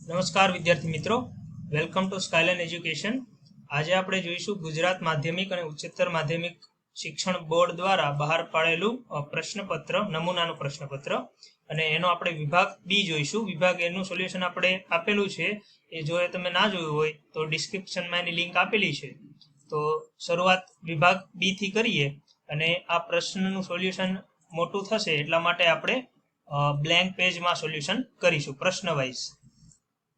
નમસ્કાર વિદ્યાર્થી મિત્રો, વેલકમ ટુ સ્કાયલાઇન એજ્યુકેશન. આજે આપણે જોઈશું ગુજરાત માધ્યમિક અને ઉચ્ચતર માધ્યમિક શિક્ષણ બોર્ડ દ્વારા બહાર પાડેલું પ્રશ્નપત્ર, નમૂનાનું પ્રશ્નપત્ર, અને એનો આપણે વિભાગ બી જોઈશું. વિભાગ એનું સોલ્યુશન આપણે આપેલું છે, એ જો તમે ના જોયું હોય તો ડિસ્ક્રિપ્શનમાં એની લિંક આપેલી છે. તો શરૂઆત વિભાગ બી થી કરીએ, અને આ પ્રશ્નનું સોલ્યુશન મોટું થશે એટલા માટે આપણે બ્લેન્ક પેજમાં સોલ્યુશન કરીશું પ્રશ્ન વાઇઝ.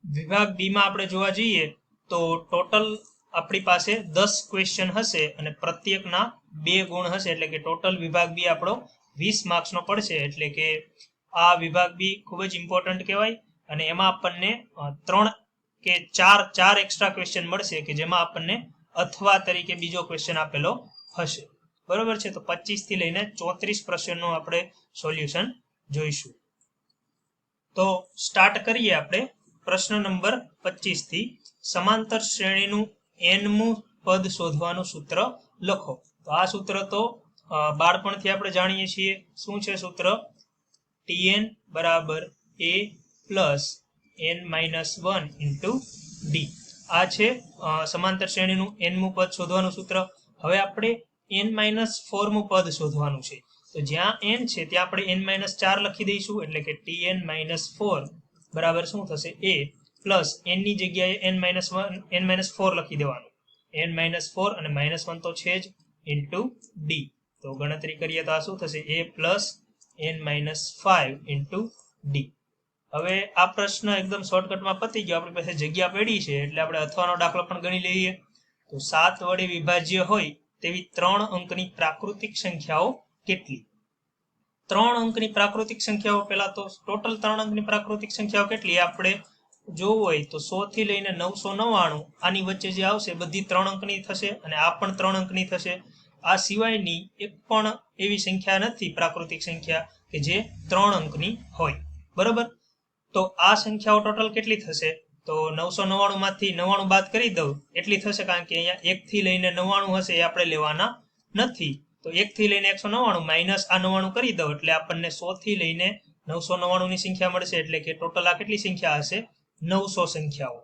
વિભાગ બી માં આપણે જોવા જઈએ તો ટોટલ આપણી પાસે 10 ક્વેશ્ચન હશે અને પ્રત્યેકના 2 ગુણ હશે, એટલે કે ટોટલ વિભાગ બી આપણો 20 માર્ક્સનો પડશે. એટલે કે આ વિભાગ બી ખૂબ જ ઇમ્પોર્ટન્ટ કહેવાય, અને એમાં આપણને 3 કે 4 એક્સ્ટ્રા ક્વેશ્ચન મળશે કે જેમાં આપણને અથવા તરીકે બીજો ક્વેશ્ચન આપેલો હશે. બરોબર છે. તો 25 થી લઈને 34 પ્રશ્નોનું આપણે સોલ્યુશન જોઈશું. તો સ્ટાર્ટ કરીએ આપણે પ્રશ્ન નંબર 25 થી. સમાંતર શ્રેણીનું nમું પદ શોધવાનું સૂત્ર લખો. તો આ સૂત્ર તો બાળપણથી આપણે જાણીએ છીએ. શું છે સૂત્ર? tn બરાબર a plus n-1 into d. આ છે સમાંતર શ્રેણીનું nમું પદ શોધવાનું સૂત્ર. હવે આપણે n-4મું પદ શોધવાનું છે. તો જ્યાં n છે ત્યાં આપણે n-4 લખી દઈશું, એટલે કે tn-4 બરાબર શું થશે? a પ્લસ n ની જગ્યાએ n-4 લખી દેવાનું. n-4 અને -1 તો છે જ, ઇન્ટુ d. તો ગણતરી કરીએ તો આ શું થશે? a plus n-5 into d. હવે આ પ્રશ્ન એકદમ શોર્ટકટમાં પતી ગયો. આપણી પાસે જગ્યા પડી છે એટલે આપણે અથવાનો દાખલો પણ ગણી લઈએ. તો 7 વડે વિભાજ્ય હોય તેવી 3 અંકની પ્રાકૃતિક સંખ્યાઓ કેટલી? 3 અંકની પ્રાકૃતિક સંખ્યાઓ, પહેલા તો ટોટલ 3 અંકની પ્રાકૃતિક સંખ્યાઓ કેટલી આપણે જોવું હોય તો 100 થી લઈને 999 આની વચ્ચે જે આવશે બધી 3 અંકની થશે, અને આ પણ 3 અંકની થશે. આ સિવાયની એક પણ એવી સંખ્યા નથી, પ્રાકૃતિક સંખ્યા, કે જે 3 અંકની હોય. બરોબર. તો આ સંખ્યાઓ ટોટલ કેટલી થશે? તો 999 માંથી 99 બાદ કરી દઉં એટલી થશે, કારણ કે અહીંયા 1 થી લઈને 99 હશે એ આપણે લેવાના નથી. તો 1 થી લઈને 199 માઇનસ આ 99 કરી દઉં એટલે આપણને 100 થી લઈને 999 ની સંખ્યા મળશે. એટલે કે ટોટલ આ કેટલી સંખ્યા હશે? 900 સંખ્યાઓ.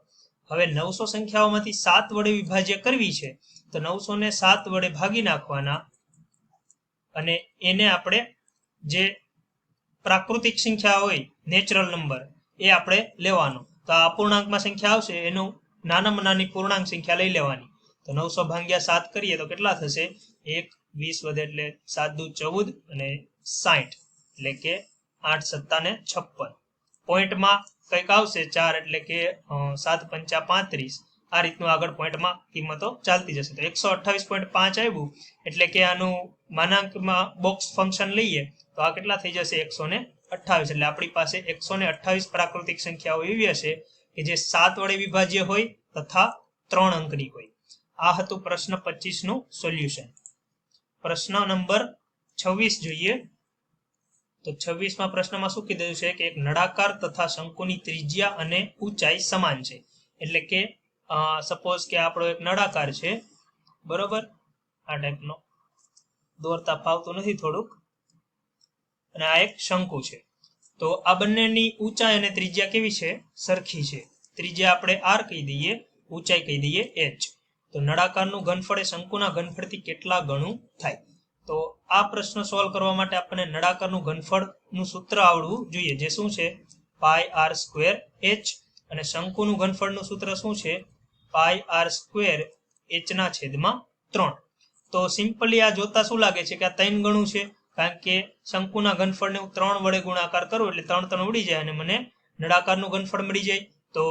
હવે 900 સંખ્યાઓમાંથી 7 વડે વિભાજ્ય કરવી છે, તો 900 ને 7 વડે ભાગી નાખવાના, અને એને આપણે જે પ્રાકૃતિક સંખ્યા હોય, નેચરલ નંબર, એ આપણે લેવાનો. તો આ અપૂર્ણાંકમાં સંખ્યા આવશે એનું નાનામાં નાની પૂર્ણાંક સંખ્યા લઈ લેવાની. તો 900 ભાગ્યા 7 કરીએ તો કેટલા થશે? 1 20 વધે એટલે 7 દુ 14 અને 60, એટલે કે 8 સત્તા ને 56. પોઈન્ટમાં કંઈક આવશે 4, એટલે કે 7 પંચા 35. આ રીતનું આગળ પોઈન્ટમાં કિંમતો ચાલતી જશે. તો 128.5 આવ્યું, એટલે કે આનું માનાંકમાં બોક્સ ફંક્શન લઈએ તો આ કેટલા થઈ જશે? 128. એટલે આપણી પાસે 128 પ્રાકૃતિક સંખ્યાઓ એવી હશે કે જે 7 વડે વિભાજ્ય હોય તથા 3 અંકની હોય. આ હતું પ્રશ્ન 25 નું સોલ્યુશન. પ્રશ્ન નંબર 26 જોઈએ. તો 26માં પ્રશ્નમાં શું કીધું છે કે એક નળાકાર તથા શંકુની ત્રિજ્યા અને ઊંચાઈ સમાન છે. એટલે કે સપોઝ કે આપણો એક નળાકાર છે, બરોબર, આ ટાઈપનો, દોરતા ફાવતું નથી થોડુંક, અને આ એક શંકુ છે. તો આ બંનેની ઊંચાઈ અને ત્રિજ્યા કેવી છે? સરખી છે. ત્રિજ્યા આપણે r કહી દઈએ, ઊંચાઈ કહી દઈએ h. તો નળાકારનું ઘનફળ એ શંકુના ઘનફળથી કેટલા ગણું થાય? તો આ પ્રશ્ન સોલ્વ કરવા માટે આપણને નળાકારનું ઘનફળનું સૂત્ર આવડવું જોઈએ, જે શું છે? પાઈ r સ્ક્વેર h. અને શંકુનું ઘનફળનું સૂત્ર શું છે? પાઈ r સ્ક્વેર h ના છેદમાં 3. તો સિમ્પલી આ જોતા શું લાગે છે કે આ 3 ગણું છે, કારણ કે શંકુના ઘનફળને હું 3 વડે ગુણાકાર કરું એટલે 3 ઉડી જાય અને મને નળાકારનું ઘનફળ મળી જાય. તો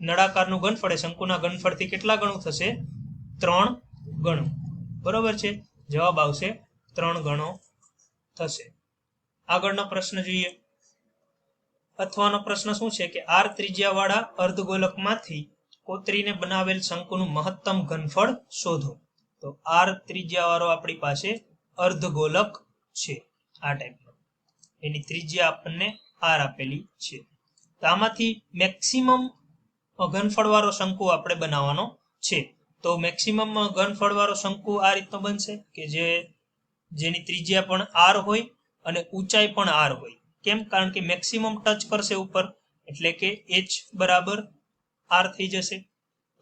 નળાકારનું ઘનફળ એ શંકુના ઘનફળથી કેટલા ગણું થશે? 3 ગણું. બરોબર છે. જવાબ આવશે 3 ગણો થશે. આગળનો પ્રશ્ન જોઈએ. અથવાનો પ્રશ્ન શું છે કે r ત્રિજ્યાવાળા અર્ધગોલકમાંથી કોતરીને બનાવેલ શંકુનું મહત્તમ ઘનફળ શોધો. તો r ત્રિજ્યાવાળો આપણી પાસે અર્ધગોલક છે, આ ટાઈપનો. એની ત્રિજ્યા આપણને r આપેલી છે. તો આમાંથી મેક્સિમમ ઘનફળવાળો શંકુ આપણે બનાવવાનો છે. તો મેક્સિમમ ઘનફળવાળો શંકુ આ રીતનો બનશે કે જેની ત્રિજ્યા પણ r હોય અને ઊંચાઈ પણ r હોય. કેમ? કારણ કે મેક્સિમમ ટચ કરશે ઉપર, એટલે કે h બરાબર r થઈ જશે.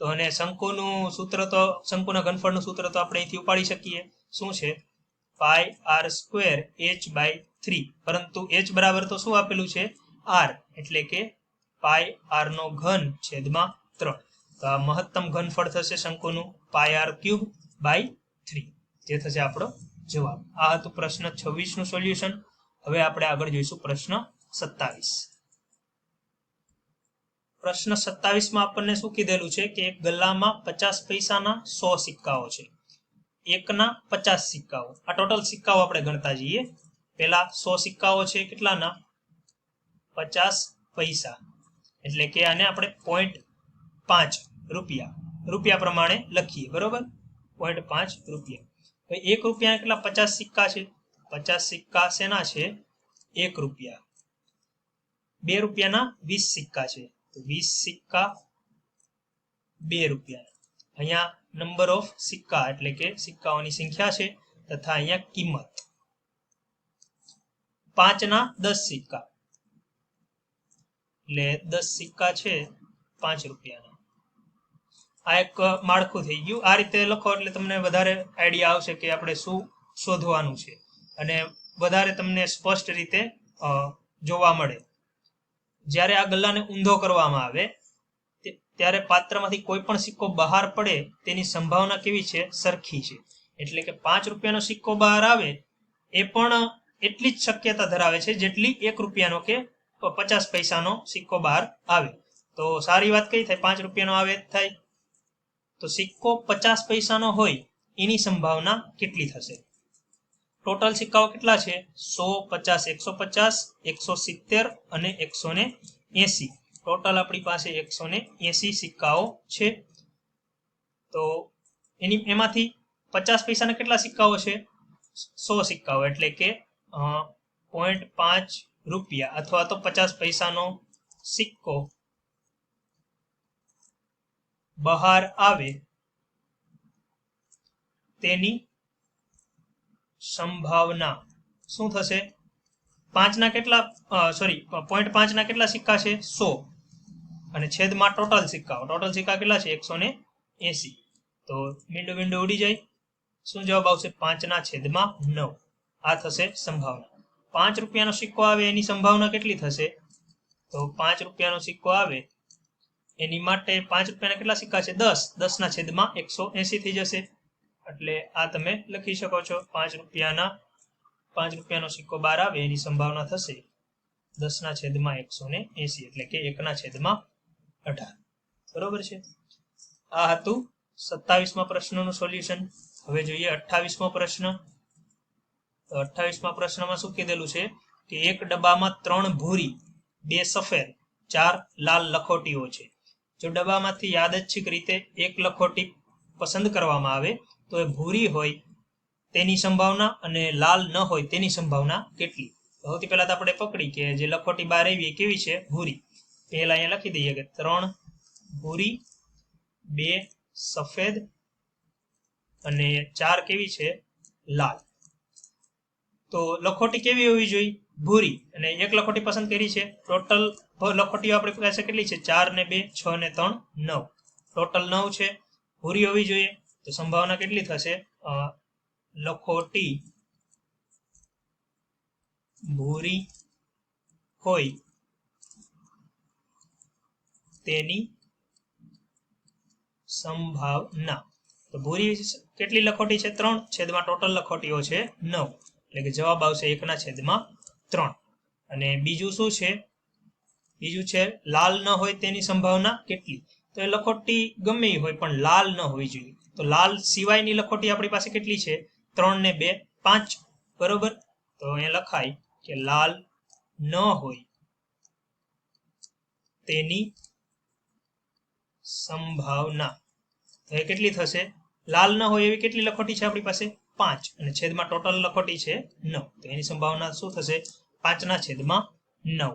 તો અને શંકુનું સૂત્ર તો શંકુના ઘનફળનું સૂત્ર તો આપણે અહીંથી ઉપાડી શકીએ. શું છે? પાઈ r સ્ક્વેર h/3. પરંતુ h બરાબર તો શું આપેલું છે? r, એટલે કે પાઈ r નો ઘન છેદમાં 3. તો આ મહત્તમ ઘનફળ થશે શંકુનું પાઈ r³/3, જે થશે આપણો જવાબ. આ હતું પ્રશ્ન 26 નું સોલ્યુશન. હવે આપણે આગળ જોઈશું પ્રશ્ન 27. પ્રશ્ન 27 માં આપણને શું કીધેલું છે કે એક ગલ્લામાં 50 પૈસાના 100 સિક્કાઓ છે. એકના 50 સિક્કાઓ. આ ટોટલ સિક્કાઓ આપણે ગણતા જઈએ. પેલા 100 સિક્કાઓ છે કેટલાના? 50 પૈસા, એટલે કે આને આપણે 0.5 રૂપિયા પ્રમાણે લખીએ, બરોબર? 0.5 રૂપિયા. હવે 1 રૂપિયા કેટલા 50 સિક્કા છે? 50 સિક્કા શેના છે? 1 રૂપિયા. 2 રૂપિયાના 20 સિક્કા છે, તો 20 સિક્કા 2 રૂપિયા. અહીંયા નંબર ઓફ સિક્કા એટલે કે સિક્કાઓની સંખ્યા છે, તથા અહીંયા કિંમત. 5ના 10 સિક્કા, એટલે 10 સિક્કા છે 5 રૂપિયાના. આ એક માળખું થઈ ગયું. આ રીતે લખો એટલે તમને વધારે આઈડિયા આવશે કે આપણે શું શોધવાનું છે, અને વધારે તમને સ્પષ્ટ રીતે જોવા મળે. જ્યારે આ ગલ્લાને ઊંધો કરવામાં આવે ત્યારે પાત્રમાંથી કોઈ પણ સિક્કો બહાર પડે તેની સંભાવના કેવી છે? સરખી છે. એટલે કે 5 રૂપિયાનો સિક્કો બહાર આવે એ પણ એટલી જ શક્યતા ધરાવે છે જેટલી 1 રૂપિયાનો કે 50 પૈસાનો સિક્કો બહાર આવે. તો સારી વાત કઈ થાય? 5 રૂપિયાનો આવે થાય. તો સિક્કો 50 પૈસાનો હોય એની સંભાવના કેટલી થશે? ટોટલ સિક્કાઓ કેટલા છે? 100, 50, 150, 170 અને 180. ટોટલ આપણી પાસે 180 સિક્કાઓ છે. તો એમાંથી 50 પૈસાના કેટલા સિક્કાઓ છે? 100 સિક્કાઓ, એટલે કે 0.5 રૂપિયા અથવા તો 50 પૈસાનો સિક્કો બહાર આવે તેની સંભાવના શું થશે? 5 ના કેટલા 0.5 ના કેટલા સિક્કા છે? 100, અને છેદમાં ટોટલ સિક્કા કેટલા છે? 180. તો મીંડું ઉડી જાય. શું જવાબ આવશે? 5/9. આ થશે સંભાવના. 5 રૂપિયાનો સિક્કો આવે એની સંભાવના કેટલી થશે? તો 5 રૂપિયાનો સિક્કો આવે એની માટે 5 રૂપિયાના કેટલા સિક્કા છે? 10. 10/180 થઈ જશે. એટલે આ તમે લખી શકો છો. 5 રૂપિયાનો સિક્કો બહાર આવે એની સંભાવના થશે 10/180, એટલે કે 1/18. બરોબર છે. આ હતું 27મા પ્રશ્નનું સોલ્યુશન. હવે જોઈએ 28મો પ્રશ્ન. તો 28મા પ્રશ્નમાં શું કીધેલું છે કે એક ડબ્બામાં 3 ભૂરી, 2 સફેદ, 4 લાલ લખોટીઓ છે. જો ડબ્બામાંથી યાદચ્છિક રીતે એક લખોટી પસંદ કરવામાં આવે તો એ ભૂરી હોય તેની સંભાવના અને લાલ ન હોય તેની સંભાવના કેટલી? સૌથી પહેલા તો આપણે પકડી કે જે લખોટી બહાર આવી એ કેવી છે? ભૂરી. પહેલા અહીંયા લખી દઈએ કે 3 ભૂરી, 2 સફેદ અને 4 કેવી છે? લાલ. તો લખોટી કેવી હોવી જોઈએ? ભૂરી. અને એક લખોટી પસંદ કરી છે. ટોટલ લખોટીઓ આપણી પાસે કેટલી છે? 4 ને 2, 6 ને 3, 9. ટોટલ 9 છે. ભૂરી હોવી જોઈએ. તો સંભાવના કેટલી થશે? લખોટી ભૂરી હોય તેની સંભાવના. તો ભૂરી કેટલી લખોટી છે? 3. છેદમાં ટોટલ લખોટીઓ છે 9, એટલે કે જવાબ આવશે 1/3. અને બીજું શું છે? બીજું છે લાલ ન હોય તેની સંભાવના કેટલી? તો એ લખોટી ગમે હોય પણ લાલ ન હોવી જોઈએ. તો લાલ સિવાયની લખોટી આપણી પાસે કેટલી છે? 3 ને 2, 5. બરોબર. તો અહીંયા લખાય કે લાલ ન હોય તેની સંભાવના. તો એ કેટલી થશે? લાલ ન હોય એવી કેટલી લખોટી છે આપણી પાસે? 5, અને છેદમાં ટોટલ લખોટી છે 9. તો એની સંભાવના શું થશે? 5/9.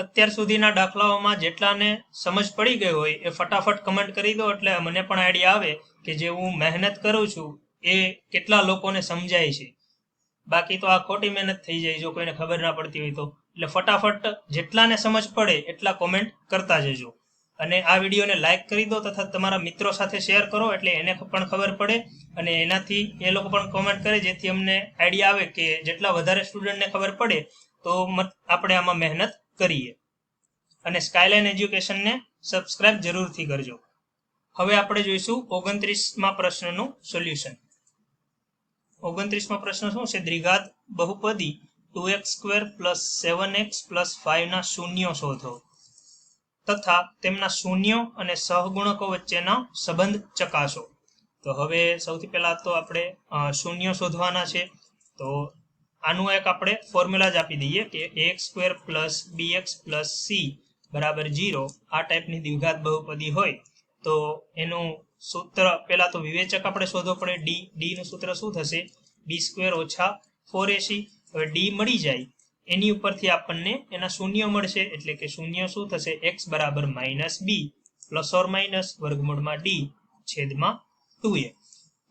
અત્યાર સુધીના દાખલાઓમાં જેટલાને સમજ પડી ગઈ હોય એ ફટાફટ કમેન્ટ કરી દો, એટલે મને પણ આઈડિયા આવે કે જે હું મહેનત કરું છું એ કેટલા લોકોને સમજાય છે. બાકી તો આ ખોટી મહેનત થઈ જાય જો કોઈને ખબર ના પડતી હોય તો. એટલે ફટાફટ જેટલાને સમજ પડે એટલા કોમેન્ટ કરતા જજો અને આ વિડીયોને લાઈક કરી દો તથા તમારા મિત્રો સાથે શેર કરો એટલે એને પણ ખબર પડે અને એનાથી એ લોકો પણ કોમેન્ટ કરે જેથી અમને આઈડિયા આવે કે જેટલા વધારે સ્ટુડન્ટને ખબર પડે તો આપણે આમાં મહેનત કરીએ અને સ્કાયલાઇન એજ્યુકેશનને સબસ્ક્રાઇબ જરૂરથી કરજો. હવે આપણે જોઈશું 29મા પ્રશ્નનું સોલ્યુશન. 29મો પ્રશ્ન શું છે? દ્વિઘાત બહુપદી 2x² + 7x + 5 ના શૂન્યો શોધો તથા તેમના શૂન્યો અને સહગુણકો વચ્ચેના સંબંધ ચકાસો. તો હવે સૌથી પહેલા તો આપણે શૂન્યો શોધવાના છે. તો આનું એક આપણે ફોર્મ્યુલા જ આપી દઈએ કે ax² + bx + c બરાબર 0. આ ટાઈપની દ્વિઘાત બહુપદી હોય તો એનું સૂત્ર પહેલા તો વિવેચક આપણે શોધવો પડે. ડી નું સૂત્ર શું થશે? b² - 4ac. હવે ડી મળી જાય એની ઉપરથી આપણને એના શૂન્ય મળશે એટલે કે શૂન્ય શું થશે? x બરાબર -b ± વર્ગમૂળમાં d છેદમાં 2a.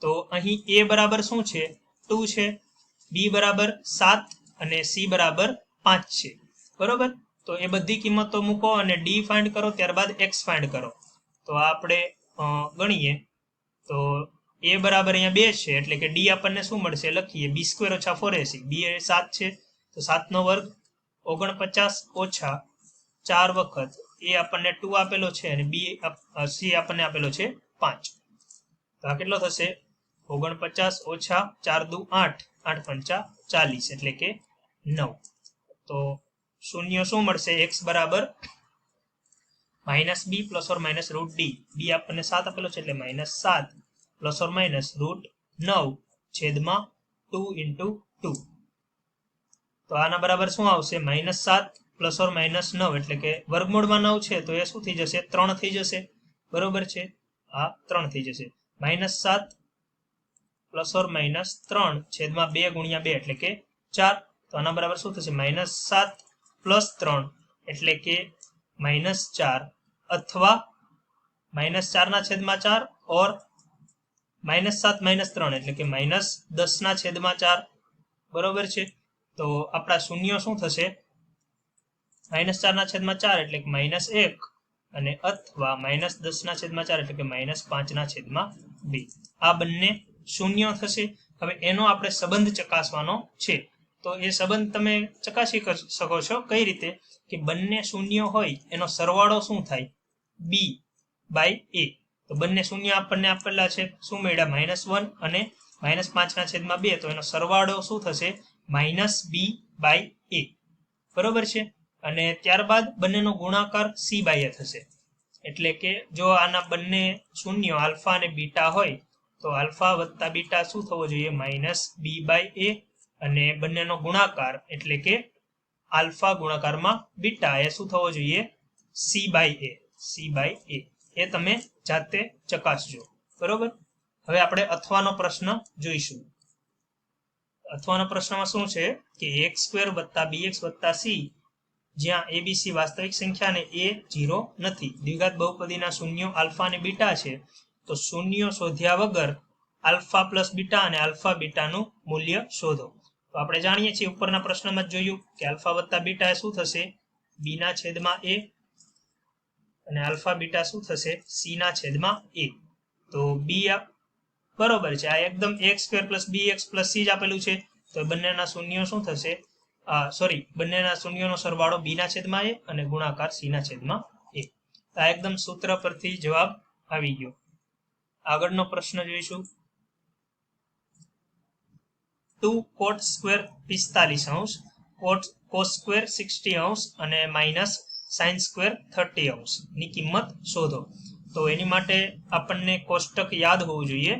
તો અહીં a બરાબર શું છે? 2 છે, b બરાબર 7 અને c બરાબર 5 છે. બરોબર? તો એ બધી કિંમતો મૂકો અને d ફાઇન્ડ કરો, ત્યારબાદ x ફાઇન્ડ કરો. તો આપણે ગણીએ તો a બરાબર અહીંયા 2 છે એટલે કે d આપણને શું મળશે? લખીએ b² - 4ac. b એ 7 છે તો 7 નો વર્ગ 49 ઓછા 4 વખત a આપણને 2 આપેલો છે અને c આપણને આપેલો છે 5. તો આ કેટલો થશે? 49 ઓછા 4 દુ 8, 8 પંચા 40 એટલે કે 9. તો શૂન્ય શું મળશે? x બરાબર -b ± √d. b આપણને 7 આપેલો છે એટલે -7 ± √9 છેદમાં 2 × 2. તો આના બરાબર શું આવશે? -7 ± 9 એટલે કે વર્ગમૂળમાં 9 છે તો એ શું થઈ જશે? 3 થઈ જશે. બરોબર છે? આ 3 થઈ જશે. -7 ± 3 છેદમાં 2 × 2 એટલે કે 4. તો આના બરાબર શું થશે? -7 + 3 એટલે કે -4 અથવા -4 ના છેદમાં 4 ઓર -7 - 3 એટલે કે -10 ના છેદમાં 4. બરોબર છે? તો આપણા શૂન્ય શું થશે? -4 ના છેદમાં 4 એટલે કે -1 અને અથવા -10 ના છેદમાં 4 એટલે કે -5 ના છેદમાં 2. આ બંને શૂન્ય થશે. હવે એનો આપણે સંબંધ ચકાસવાનો છે. તો એ સંબંધ તમે ચકાસી શકો છો. કઈ રીતે? કે બંને શૂન્ય હોય એનો સરવાળો શું થાય? b/a. તો બંને શૂન્ય આપણને આપેલા છે. શું મળ્યા? -1 અને -5 ના છેદમાં 2. તો એનો સરવાળો શું થશે? -b/a. બરોબર છે? અને ત્યારબાદ બંનેનો ગુણાકાર c/a થશે. એટલે કે જો આના બંને શૂન્ય આલ્ફા અને બીટા હોય તો આલ્ફા વત્તા બીટા શું થવો જોઈએ? -b/a. અને બંનેનો ગુણાકાર એટલે કે આલ્ફા ગુણાકારમાં બીટા એ શું થવો જોઈએ? c/a. એ તમે જાતે ચકાસજો. બરોબર? હવે આપણે અથવાનો પ્રશ્ન જોઈશું. અથવાનો પ્રશ્નમાં શું છે કે ax² + bx + c જ્યાં abc વાસ્તવિક સંખ્યા અને a 0 નથી. દ્વિઘાત બહુપદીના શૂન્યો આલ્ફા અને બીટા છે. તો શૂન્યો શોધ્યા વગર આલ્ફા + બીટા અને આલ્ફા બીટાનું મૂલ્ય શોધો. તો આપણે જાણીએ છીએ ઉપરના પ્રશ્નમાં જ જોયું કે આલ્ફા વત્તા બીટા શું થશે? b ના છેદમાં a અને આલ્ફા બીટા શું થશે? c ના છેદમાં a. તો b બરોબર છે. આ એકદમ ax² + bx + c જ આપેલું છે. તો બંનેના શૂન્યો શું થશે? બંનેના શૂન્યોનો સરવાળો b ના છેદમાં a અને ગુણાકાર c ના છેદમાં a. આ એકદમ સૂત્ર પરથી જવાબ આવી ગયો. આગળનો પ્રશ્ન જોઈશું. 2 cot² 45° cos² 60° અને -sin² 30° ની કિંમત શોધો. તો એની માટે આપણને કોષ્ટક યાદ હોવું જોઈએ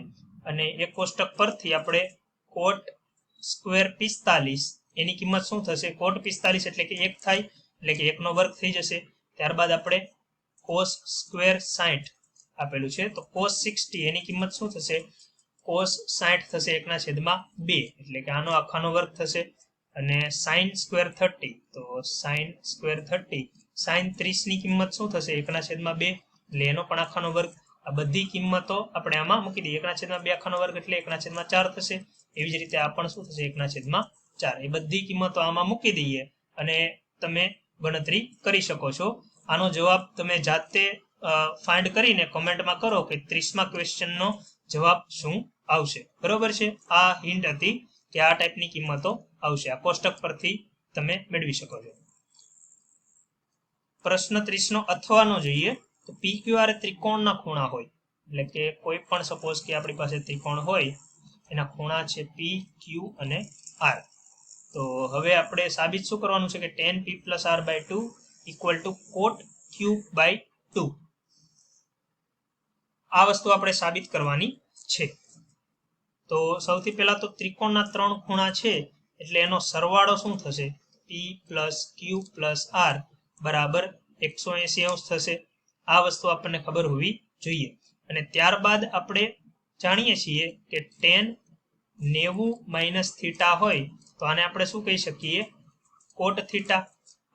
અને એ કોષ્ટક પરથી આપણે cot² 45 એની કિંમત શું થશે? cot 45 એટલે કે 1 થાય એટલે કે 1 નો વર્ગ થઈ જશે. ત્યારબાદ આપણે cos² 60 આપેલું છે તો cos 60 એની કિંમત શું થશે? cos 60 થશે 1/2 એટલે કે આનો આખાનો વર્ગ થશે. અને sin² 30 તો sin² 30 sin 30 ની કિંમત શું થશે? 1/2 એટલે એનો પણ આખાનો વર્ગ. આ બધી કિંમતો આપણે આમાં મૂકી દઈએ. 1/2 આખાનો વર્ગ એટલે 1/4 થશે. એવી જ રીતે આ પણ શું થશે? 1/4. એ બધી કિંમતો આમાં મૂકી દઈએ અને તમે ગણતરી કરી શકો છો. આનો જવાબ તમે જાતે ફાઇન્ડ કરીને કોમેન્ટમાં કરો કે 30મા ક્વેશ્ચનનો જવાબ શું આવશે. બરોબર છે. આ હિન્ટ હતી કે આ ટાઈપની કિંમતો આવશે. આ કોષ્ટક પરથી તમે મેળવી શકો છો. પ્રશ્ન 30 નો અથવાનો જોઈએ તો PQR ત્રિકોણના ખૂણા હોય, એટલે કે કોઈ પણ સપોઝ કે આપણી પાસે ત્રિકોણ હોય, એના ખૂણા છે P, Q અને R. તો હવે આપણે સાબિત શું કરવાનું છે કે tan P plus R by 2 equal to cot Q by 2. આ વસ્તુ આપણે સાબિત કરવાની છે. તો સૌથી પહેલા તો ત્રિકોણના 3 ખૂણા છે એટલે એનો સરવાળો શું થશે? P plus Q plus R બરાબર 180 થશે. આ વસ્તુ આપણને ખબર હોવી જોઈએ. અને ત્યારબાદ આપણે જાણીએ છીએ કે tan 90 minus થીટા હોય તો આને આપણે શું કહી શકીએ? કોટ થીટા.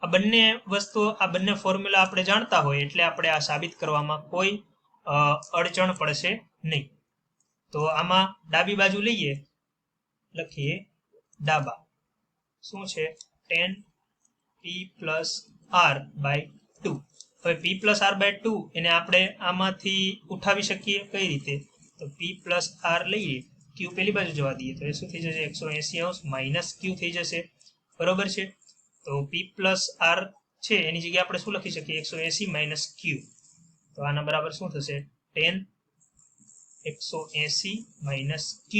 આ બંને વસ્તુ, આ બંને ફોર્મ્યુલા આપણે જાણતા હોય એટલે આપણે આ સાબિત કરવામાં કોઈ અડચણ પડશે નહીં. તો આમાં ડાબી બાજુ લઈએ, લખીએ ડાબા શું છે? tan P plus R by 2. હવે P plus R by 2 એને આપણે આમાંથી ઉઠાવી શકીએ કઈ રીતે? તો P plus R લઈએ, Q પેલી બાજુ જવા દઈએ તો એ શું થઈ જશે? 180 માઇનસ Q થઈ જશે. બરોબર છે. તો P plus R છે એની જગ્યાએ આપણે શું લખી શકીએ? 180 માઇનસ Q. તો આના બરાબર શું થશે? tan 180 માઇનસ Q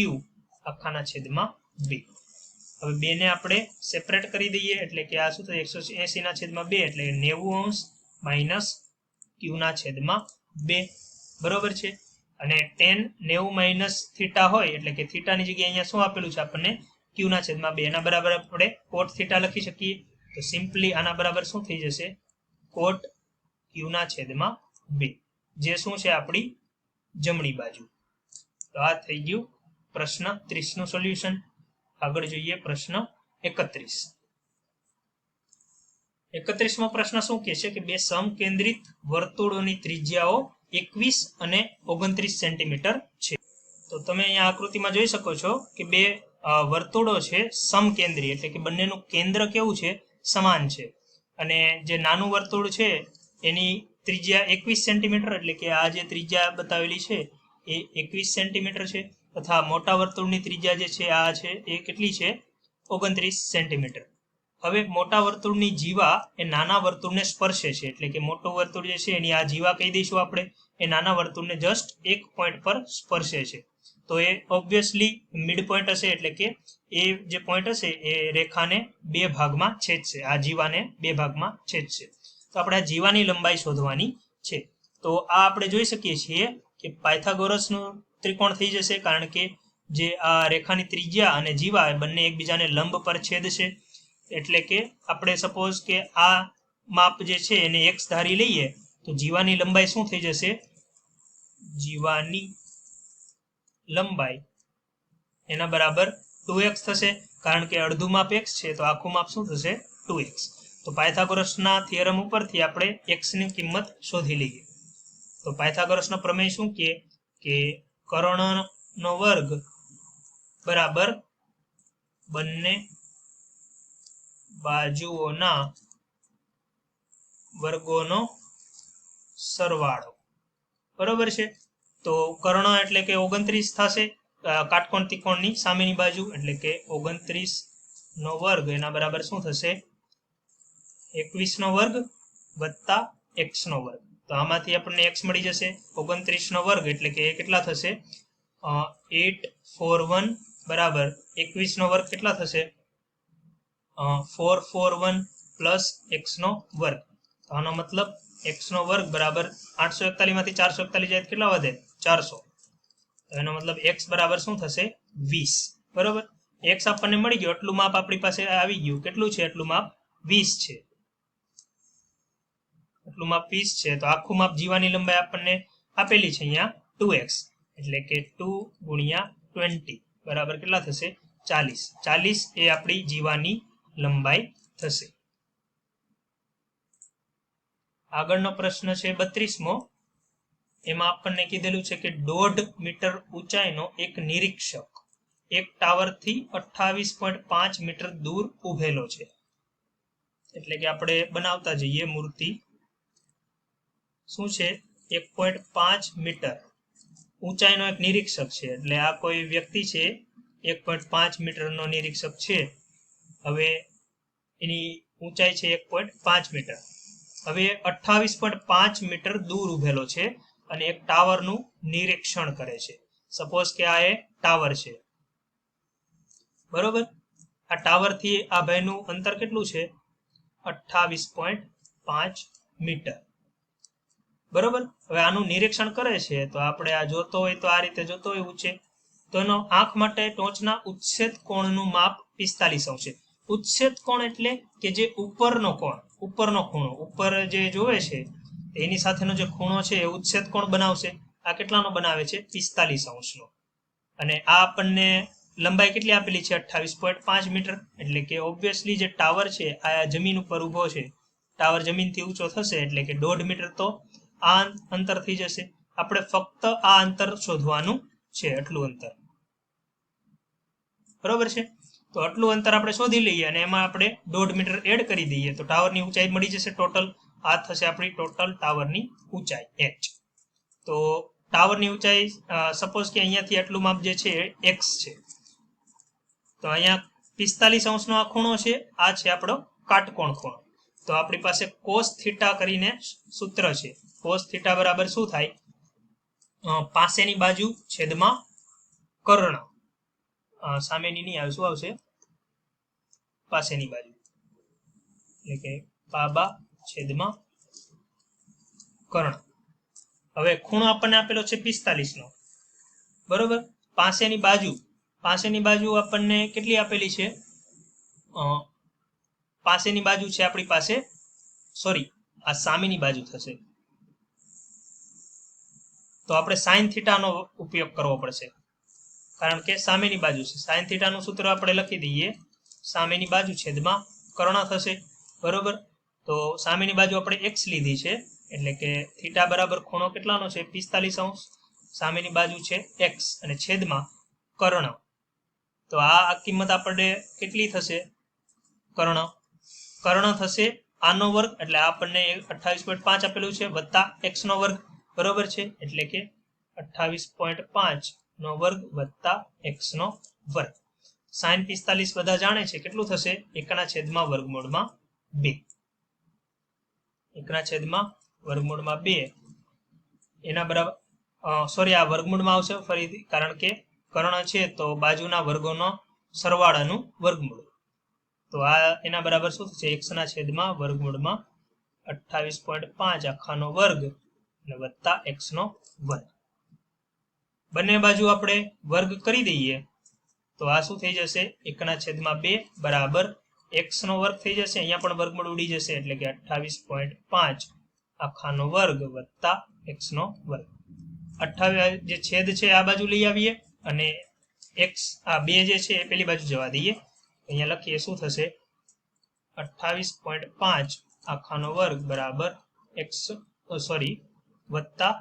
આખાના છેદમાં 2. હવે 2 ને આપણે સેપરેટ કરી દઈએ એટલે કે આ શું થશે? 180 ના છેદમાં 2 એટલે 90 માઇનસ Q ના છેદમાં 2. બરોબર છે. અને tan 90 માઇનસ થીટા હોય એટલે કે થીટાની જગ્યાએ અહીંયા શું આપેલું છે આપણને? Q ના છેદમાં 2. એના બરાબર આપણે કોટ થીટા લખી શકીએ. તો સિમ્પલી આના બરાબર શું થઈ જશે? કોટ Q ના છેદમાં 2, જે શું છે? આપણી જમણી બાજુ. તો આ થઈ ગયું પ્રશ્ન 30 નું સોલ્યુશન. આગળ જોઈએ પ્રશ્ન 31. 31મો પ્રશ્ન શું કહે છે કે બે સમકેન્દ્રિત વર્તુળોની ત્રિજ્યાઓ 21 અને 29 સેન્ટીમીટર છે. તો તમે અહીંયા આકૃતિમાં જોઈ શકો છો કે બે વર્તુળો છે સમકેન્દ્રી, એટલે કે બંનેનું કેન્દ્ર કેવું છે? સમાન છે. અને જે નાનું વર્તુળ છે એની ત્રિજ્યા 21 સેન્ટીમીટર, એટલે કે આ જે ત્રિજ્યા બતાવેલી છે એ 21 સેન્ટીમીટર છે. તથા મોટા વર્તુળની ત્રિજ્યા જે છે આ છે એ કેટલી છે? 29 સેન્ટીમીટર. હવે મોટા વર્તુળની જીવા એ નાના વર્તુળને સ્પર્શે છે, એટલે કે મોટું વર્તુળ જે છે એની આ જીવા કહી દઈશું આપણે, એ નાના વર્તુળને જસ્ટ એક પોઈન્ટ પર સ્પર્શે છે. તો એ ઓબ્વિયસલી મિડ પોઈન્ટ હશે, એટલે કે એ જે પોઈન્ટ હશે એ રેખાને બે ભાગમાં છેદશે, આ જીવાને બે ભાગમાં છેદશે. તો આપણે આ જીવાની લંબાઈ શોધવાની છે. તો આ આપણે જોઈ શકીએ છીએ કે પાયથાગોરસનું ત્રિકોણ થઈ જશે, કારણ કે જે આ રેખાની ત્રિજ્યા અને જીવા બંને એકબીજાને લંબ પર છેદશે. એટલે કે આપણે સપોઝ કે આ માપ જે છે એને x ધારી લઈએ તો જીવાની લંબાઈ શું થઈ જશે? જીવાની લંબાઈ એના બરાબર 2x થશે, કારણ કે અડધું માપ x છે તો આખું માપ શું થશે? 2x. તો પાયથાગોરસના થિયરમ ઉપરથી આપણે x ની કિંમત શોધી લઈએ. તો પાયથાગોરસનો પ્રમેય શું કહે કે કર્ણનો વર્ગ બરાબર બંને બાજુઓના વર્ગોનો સરવાળો. બરોબર છે. તો કર્ણ એટલે કે 29 થશે, કાટકોણ ત્રિકોણની સામેની બાજુ, એટલે કે 29 નો વર્ગ એના બરાબર શું થશે? 21 નો વર્ગ વત્તા x નો વર્ગ. તો આમાંથી આપણને x મળી જશે. 29 નો વર્ગ એટલે કે એ કેટલા થશે? 841 બરાબર 21 નો વર્ગ કેટલા થશે? 441 પ્લસ x નો વર્ગ. તો આનો મતલબ x નો વર્ગ બરાબર 841 માંથી 441 જાય કેટલા વધે? 400. તો એનો મતલબ x બરાબર શું થશે? 20. બરોબર. x આપણને મળી ગયો, એટલું માપ આપણી પાસે આવી ગયું. કેટલું છે એટલું માપ? 20 છે. એટલું માપ 20 છે. તો આખું માપ જીવાની લંબાઈ આપણને આપેલી છે અહીંયા 2x, એટલે કે 2 ગુણ્યા 20 બરાબર કેટલા થશે? 40. 40 એ આપણી જીવાની લંબાઈ થશે. આગળનો પ્રશ્ન છે 32મો. એમાં આપણને કીધેલું છે કે 1.5 મીટર ઊંચાઈનો એક નિરીક્ષક એક ટાવરથી 28.5 મીટર દૂર ઉભેલો છે. એટલે કે આપણે બનાવતા જઈએ મૂર્તિ શું છે 1.5 મીટર ઊંચાઈનો એક નિરીક્ષક છે એટલે આ કોઈ વ્યક્તિ છે 1.5 મીટરનો નિરીક્ષક છે હવે એની ઊંચાઈ છે 1.5 મીટર હવે 28.5 મીટર દૂર ઉભેલો છે અને એક ટાવરનું નિરીક્ષણ કરે છે સપોઝ કે આ એ ટાવર છે બરોબર આ ટાવર થી આ ભાઈનું અંતર કેટલું છે 28.5 મીટર બરોબર હવે આનું નિરીક્ષણ કરે છે તો આપણે આ જોતો હોય તો આ રીતે જોતો હોય ઊંચે તો એનો આંખ માટે ટોચના ઉચ્છેદ કોણનું માપ 45 અંશ છે ઉચ્છેદ કોણ એટલે કે જે ઉપરનો કોણ ઉપરનો ખૂણો ઉપર જે જોવે છે એની સાથેનો જે ખૂણો છે એ ઉચ્છેદ કોણ બનાવશે આ કેટલાનો બનાવે છે 45 અંશનો અને આ આપણને લંબાઈ કેટલી આપેલી છે 28.5 મીટર એટલે કે ઓબ્વિયસલી જે ટાવર છે આ જમીન ઉપર ઊભો છે ટાવર જમીનથી ઊંચો થશે એટલે કે 1.5 મીટર તો આ અંતર થઈ જશે આપણે ફક્ત આ અંતર શોધવાનું છે આટલું અંતર બરોબર છે તો આટલું અંતર આપણે શોધી લઈએ અને એમાં આપણે 1.5 મીટર એડ કરી દઈએ તો ટાવરની ઊંચાઈ મળી જશે ટોટલ આ થશે આપણી ટોટલ ટાવરની ઊંચાઈ h તો ટાવરની ઊંચાઈ સપોઝ કે અહીંયાથી આટલું માપ જે છે x છે તો અહીંયા 45 અંશનો આ ખૂણો છે આ છે આપણો કાટકોણ ખૂણો તો આપણી પાસે cos થીટા કરીને સૂત્ર છે cos થીટા બરાબર શું થાય પાસેની બાજુ છેદમાં કર્ણ સામેની નહીં આવે શું આવશે પાસેની બાજુ એટલે કે પાબા છેદમાં કર્ણ હવે ખૂણો આપણને આપેલો છે 45 નો બરોબર પાસેની બાજુ આપણને કેટલી આપેલી છે પાસેની બાજુ છે આપણી પાસે સોરી આ સામેની બાજુ થશે તો આપણે sin થીટાનો ઉપયોગ કરવો પડશે કારણ કે સામેની બાજુ છે sin થીટાનું સૂત્ર આપણે લખી દઈએ સામેની બાજુ છેદમાં કર્ણ થશે બરોબર તો સામેની બાજુ આપણે x લીધી છે એટલે કે થીટા બરાબર ખૂણો કેટલાનો છે 45 અંશ સામેની બાજુ છે x અને છેદમાં કર્ણ તો આ કિંમત આપણે કેટલી થશે કર્ણ થશે આનો વર્ગ એટલે આપણને 28.5 આપેલું છે વત્તા x નો વર્ગ બરોબર છે એટલે કે 28.5 નો વર્ગ વત્તા x નો વર્ગ sin 45 બધા જાણે છે કેટલું થશે 1/2 1/2 એના બરાબર સોરી આ વર્ગમૂળમાં આવશે ફરીથી કારણ કે કર્ણ છે તો બાજુના વર્ગોનો સરવાળાનું વર્ગમૂળ તો આ એના બરાબર શું થશે x/2 28.5 આખાનો વર્ગ અને વત્તા x નો વર્ગ બંને બાજુ આપણે વર્ગ કરી દઈએ તો આ શું થઈ જશે 1/2 બરાબર x નો વર્ગ થઈ જશે અહીંયા પણ વર્ગમૂળ ઉડી જશે એટલે કે 28.5 આખાનો વર્ગ વત્તા x નો વર્ગ 28 જે છેદ છે આ બાજુ લઈ આવીએ અને x આ 2 જે છે એ પેલી બાજુ જવા દઈએ અહીંયા લખીએ શું થશે 28.5 આખાનો વર્ગ બરાબર x સોરી વત્તા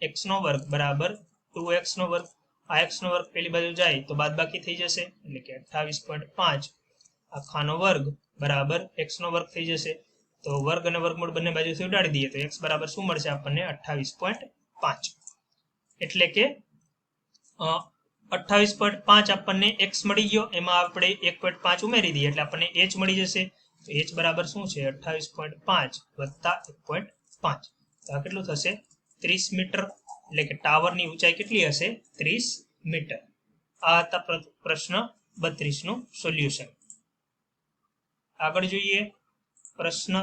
x નો વર્ગ બરાબર 2x નો વર્ગ આ x નો વર્ગ પેલી બાજુ જાય તો બાદબાકી થઈ જશે એટલે કે 28.5 આખાનો વર્ગ બરાબર x નો વર્ગ થઈ જશે તો વર્ગ અને વર્ગમૂળ બંને બાજુથી ઉડાડી દઈએ તો x બરાબર શું મળશે આપણને 28.5 એટલે કે 28.5 આપણને x મળી ગયો એમાં આપણે 1.5 ઉમેરી દઈએ એટલે આપણને h મળી જશે તો h બરાબર શું છે 28.5 વત્તા 1.5 તો આ કેટલું થશે 30 મીટર એટલે કે ટાવરની ઊંચાઈ કેટલી હશે 30 મીટર આ હતા પ્રશ્ન 32 નું સોલ્યુશન આગળ જોઈએ પ્રશ્ન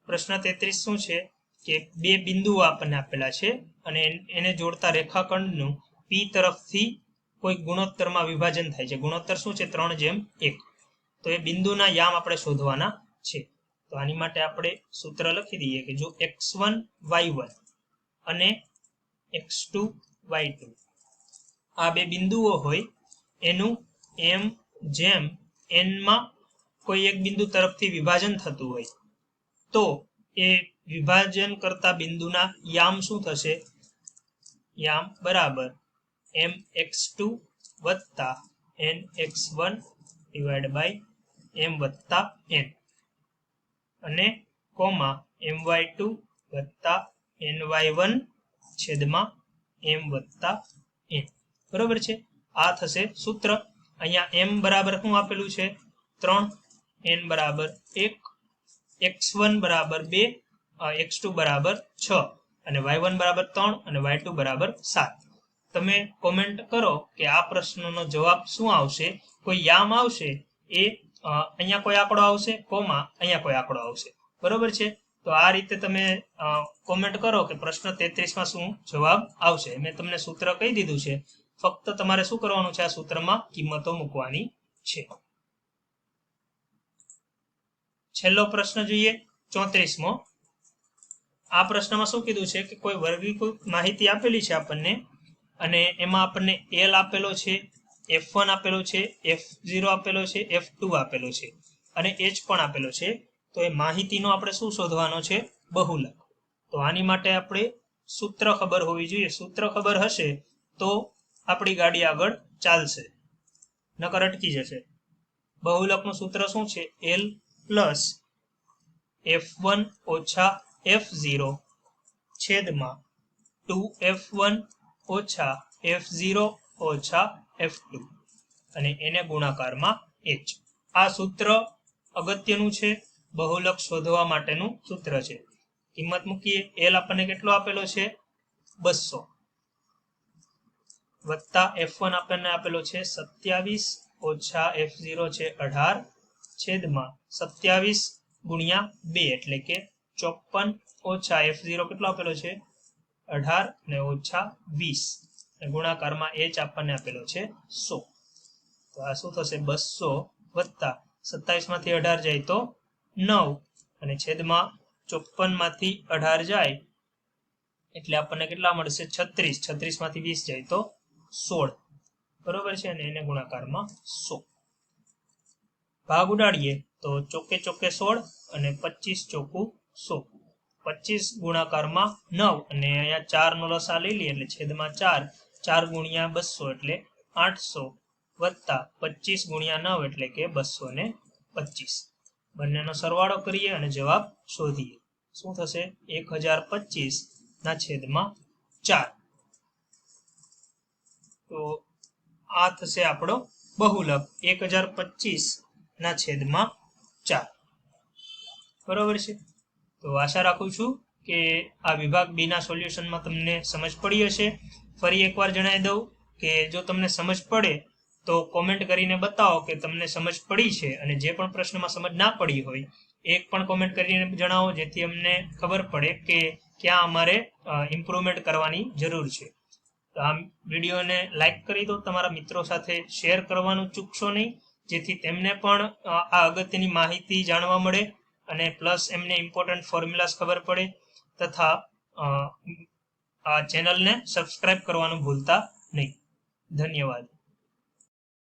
33 શું છે કે બે બિંદુઓ આપણને આપેલા છે અને એને જોડતા રેખાખંડનું p તરફથી કોઈ ગુણોત્તરમાં વિભાજન થાય છે ગુણોત્તર શું છે 3:1 તો એ બિંદુના યામ આપણે શોધવાના છે તો આની માટે આપણે સૂત્ર લખી દઈએ કે જો x1 y1 અને x2 y2 આ બે બિંદુઓ હોય એનું m જેમ n માં કોઈ એક બિંદુ તરફથી વિભાજન થતું હોય તો એ વિભાજન કરતા બિંદુના યામ શું થશે યામ બરાબર mx2 વત્તા nx1 ડિવાઇડ બાય m વત્તા n અને કોમા my2 વત્તા ny1 છેદમાં m વત્તા n. બરોબર છે. આ થશે સૂત્ર. અહીંયા m બરાબર શું આપેલું છે 3, n બરાબર 1, x1 બરાબર 2, x2 બરાબર 6 અને y1 બરાબર 3 અને y2 બરાબર 7. તમે કોમેન્ટ કરો કે આ પ્રશ્નનો જવાબ શું આવશે. કોઈ યામ આવશે એ અહીંયા કોઈ આંકડો આવશે, કોમા અહીંયા કોઈ આંકડો આવશે. બરોબર છે. તો આ રીતે તમે કોમેન્ટ કરો કે પ્રશ્ન 33 માં શું જવાબ આવશે. મેં તમને સૂત્ર કહી દીધું છે, ફક્ત તમારે શું કરવાનું છે, આ સૂત્રમાં કિંમતો મૂકવાની છે. છેલ્લો પ્રશ્ન જોઈએ 34મો. આ પ્રશ્નમાં શું કીધું છે કે કોઈ વર્ગીકૃત માહિતી આપેલી છે આપણને અને એમાં આપણને L આપેલો છે, F1 આપેલો છે, F0 આપેલો છે, F2 આપેલો છે અને H પણ આપેલો છે. તો એ માહિતીનો આપણે શું શોધવાનો છે, બહુલક. તો આની માટે આપણે સૂત્ર ખબર હોવી જોઈએ. સૂત્ર ખબર હશે તો આપણી ગાડી આગળ ચાલશે, નકર અટકી જશે. બહુલકનું સૂત્ર શું છે, L પ્લસ F1 ઓછા F0 છેદમાં 2F1 ઓછા F0 ઓછા F2 અને એને ગુણાકારમાં H. આ સૂત્ર અગત્યનું છે, બહુલક શોધવા માટેનું સૂત્ર છે. કિંમત મૂકીએ. L આપણને કેટલો આપેલો છે 200 વત્તા F1 આપણને આપેલો છે 27 ઓછા F0 છે 18 છેદમાં 27 ગુણ્યા 2 એટલે કે 54 ઓછા F0 કેટલો આપેલો છે 18 ને ઓછા 20 ગુણાકારમાં H આપણને આપેલો છે 100. તો આ શું થશે 200 વત્તા 27 માંથી 18 જાય તો 9 અને છેદમાં 54 માંથી 18 જાય એટલે આપણને કેટલા મળશે 36. 36 માંથી 20 જાય તો 16. બરોબર છે. અને એને ગુણાકારમાં 100. ભાગ ઉડાડીએ તો ચોકે ચોકે 16 અને 25 ચોકું 100. 25 ગુણાકારમાં 9 અને અહીંયા 4 નો લસા લઈ લઈએ એટલે છેદમાં 4. 4 ગુણ્યા 200 એટલે 800 વત્તા 25 ગુણ્યા 9 એટલે કે 225. બંનેનો સરવાળો કરીએ અને જવાબ શોધીએ. શું થશે 1025 ના છેદમાં 4. તો આ થશે આપણો બહુલક 1025 ના છેદમાં 4. બરોબર છે. તો આશા રાખું છું કે આ વિભાગ બી ના સોલ્યુશનમાં તમને સમજ પડી હશે. ફરી એકવાર જણાવી દઉં કે જો તમને સમજ પડે તો કોમેન્ટ કરીને બતાવો કે તમને સમજ પડી છે, અને જે પણ પ્રશ્નમાં સમજ ના પડી હોય એક પણ કોમેન્ટ કરીને જણાવો, જેથી અમને ખબર પડે કે ક્યાં અમારે ઇમ્પ્રુવમેન્ટ કરવાની જરૂર છે. તો આ વિડીયોને લાઈક કરી દો, તમારા મિત્રો સાથે શેર કરવાનું ચૂકશો નહીં, જેથી તેમને પણ આ અગત્યની માહિતી જાણવા મળે અને પ્લસ એમને ઇમ્પોર્ટન્ટ ફોર્મ્યુલાસ ખબર પડે, તથા આ ચેનલને સબસ્ક્રાઇબ કરવાનું ભૂલતા નહીં. ધન્યવાદ.